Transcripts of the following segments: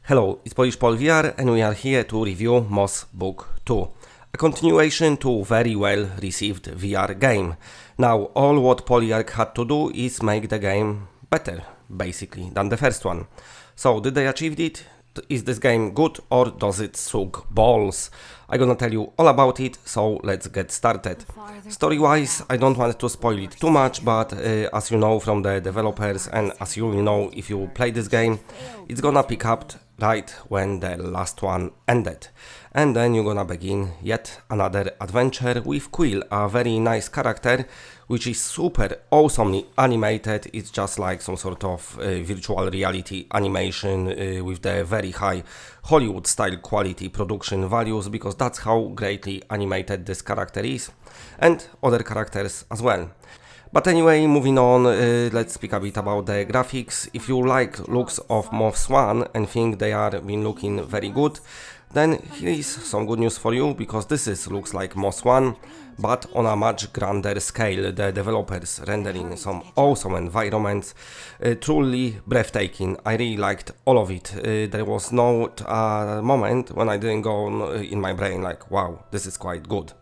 Hello, it's Polish Paul VR and we are here to review Moss Book 2, a continuation to very well received VR game. Now all what Polyarch had to do is make the game better, basically, than the first one. So did they achieve it? Is this game good or does it suck balls? I'm gonna tell you all about it, so let's get started. Story-wise, I don't want to spoil it too much, but as you know from the developers and as you will know if you play this game, it's gonna pick up right when the last one ended. And then you're gonna begin yet another adventure with Quill, a very nice character, which is super awesomely animated. It's just like some sort of virtual reality animation with the very high Hollywood style quality production values, because that's how greatly animated this character is, and other characters as well. But anyway, moving on, let's speak a bit about the graphics. If you like looks of Moss 1 and think they are been looking very good, then here is some good news for you, because this looks like Moss 1, but on a much grander scale. The developers rendering some awesome environments, truly breathtaking. I really liked all of it. There was not a moment when I didn't go in my brain like, wow, this is quite good.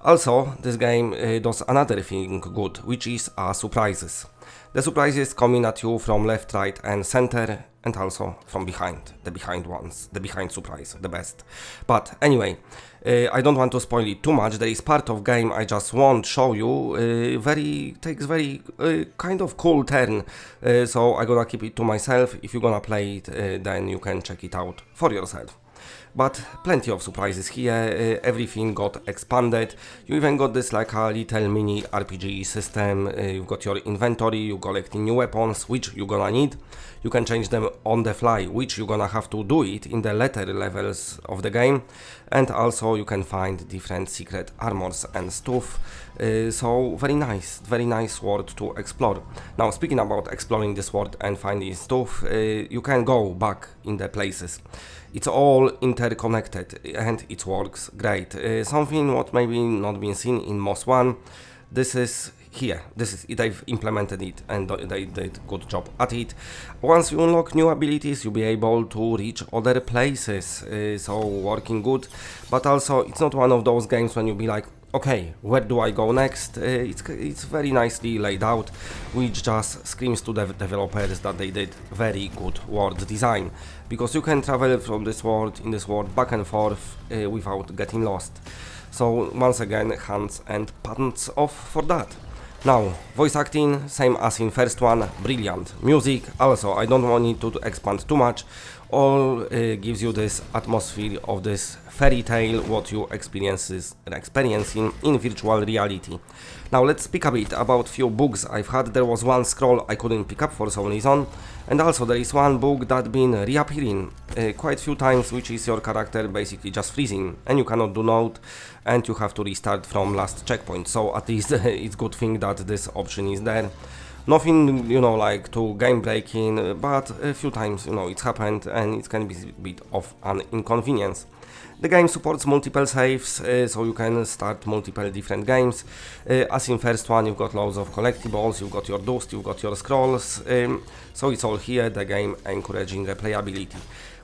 Also, this game does another thing good, which is surprises. The surprises coming at you from left, right and center, and also from behind. The behind ones, the behind surprise, the best. But anyway, I don't want to spoil it too much. There is part of game I just won't show you. Takes very kind of cool turn. So I'm gonna keep it to myself. If you're gonna play it, then you can check it out for yourself. But plenty of surprises here, everything got expanded. You even got this like a little mini RPG system. You've got your inventory, you collecting new weapons, which you're gonna need. You can change them on the fly, which you're gonna have to do it in the later levels of the game. And also you can find different secret armors and stuff. So very nice world to explore. Now speaking about exploring this world and finding stuff, you can go back in the places. It's all interconnected and it works great. Something what maybe not been seen in Moss 1, this is here. They've implemented it and they did good job at it. Once you unlock new abilities, you'll be able to reach other places, so working good. But also it's not one of those games when you'll be like, okay, where do I go next? It's very nicely laid out, which just screams to the developers that they did very good world design, because you can travel from this world back and forth without getting lost. So once again, hands and pants off for that. Now, voice acting, same as in first one, brilliant. Music, also, I don't want it to expand too much. All gives you this atmosphere of this fairy tale what you experiencing in virtual reality. Now let's speak a bit about few bugs I've had. There was one scroll I couldn't pick up for some reason, and also there is one bug that been reappearing quite few times, which is your character basically just freezing and you cannot do note and you have to restart from last checkpoint. So at least it's good thing that this option is there. Nothing, like too game breaking, but a few times, it's happened and it can be a bit of an inconvenience. The game supports multiple saves, so you can start multiple different games. As in first one, you've got loads of collectibles, you've got your dust, you've got your scrolls, so it's all here, the game encouraging replayability.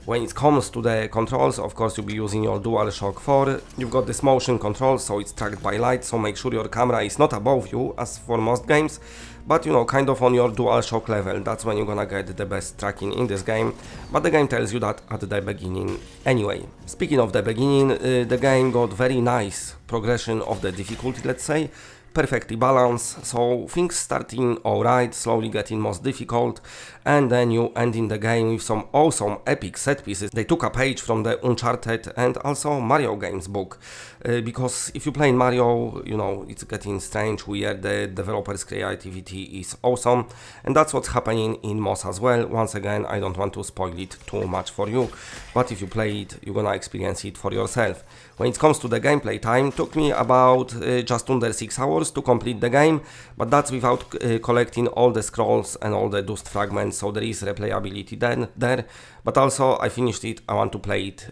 When it comes to the controls, of course you'll be using your DualShock 4. You've got this motion control, so it's tracked by light, so make sure your camera is not above you, as for most games, but kind of on your DualShock level. That's when you're gonna get the best tracking in this game, but the game tells you that at the beginning anyway. Speaking of the beginning, the game got very nice progression of the difficulty, let's say. Perfectly balanced, so things starting alright, slowly getting most difficult, and then you end in the game with some awesome epic set pieces. They took a page from the Uncharted and also Mario games book, because if you play in Mario, it's getting strange, weird, the developers' creativity is awesome, and that's what's happening in Moss as well. Once again, I don't want to spoil it too much for you, but if you play it, you're gonna experience it for yourself. When it comes to the gameplay time, it took me about just under 6 hours to complete the game, but that's without collecting all the scrolls and all the dust fragments, so there is replayability there, but also I finished it, I want to play it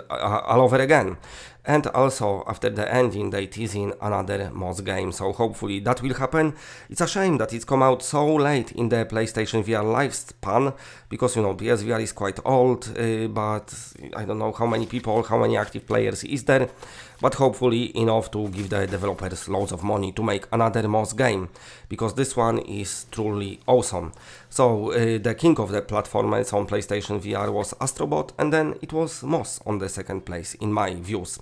all over again. And also, after the ending, they teasing another Moss game, so hopefully that will happen. It's a shame that it's come out so late in the PlayStation VR lifespan, because, you know, PSVR is quite old, but I don't know how many people, how many active players is there, but hopefully enough to give the developers loads of money to make another Moss game, because this one is truly awesome. So, the king of the platformers on PlayStation VR was Astrobot, and then it was Moss on the second place, in my views.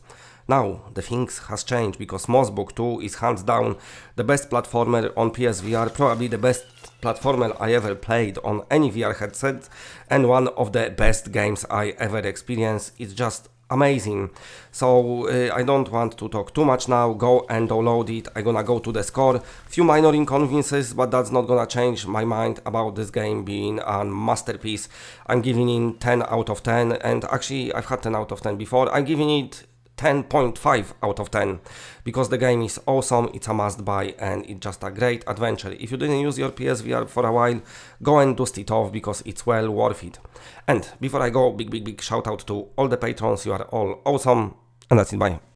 Now, the things has changed, because Moss Book 2 is hands down the best platformer on PSVR, probably the best platformer I ever played on any VR headset, and one of the best games I ever experienced. It's just amazing. So I don't want to talk too much now. Go and download it. I'm gonna go to the score. Few minor inconveniences, but that's not gonna change my mind about this game being a masterpiece. I'm giving it 10 out of 10, and actually I've had 10 out of 10 before. I'm giving it 10.5 out of 10, because the game is awesome, it's a must buy, and it's just a great adventure. If you didn't use your PSVR for a while, go and dust it off, because it's well worth it. And before I go, big shout out to all the patrons. You are all awesome, and that's it, bye.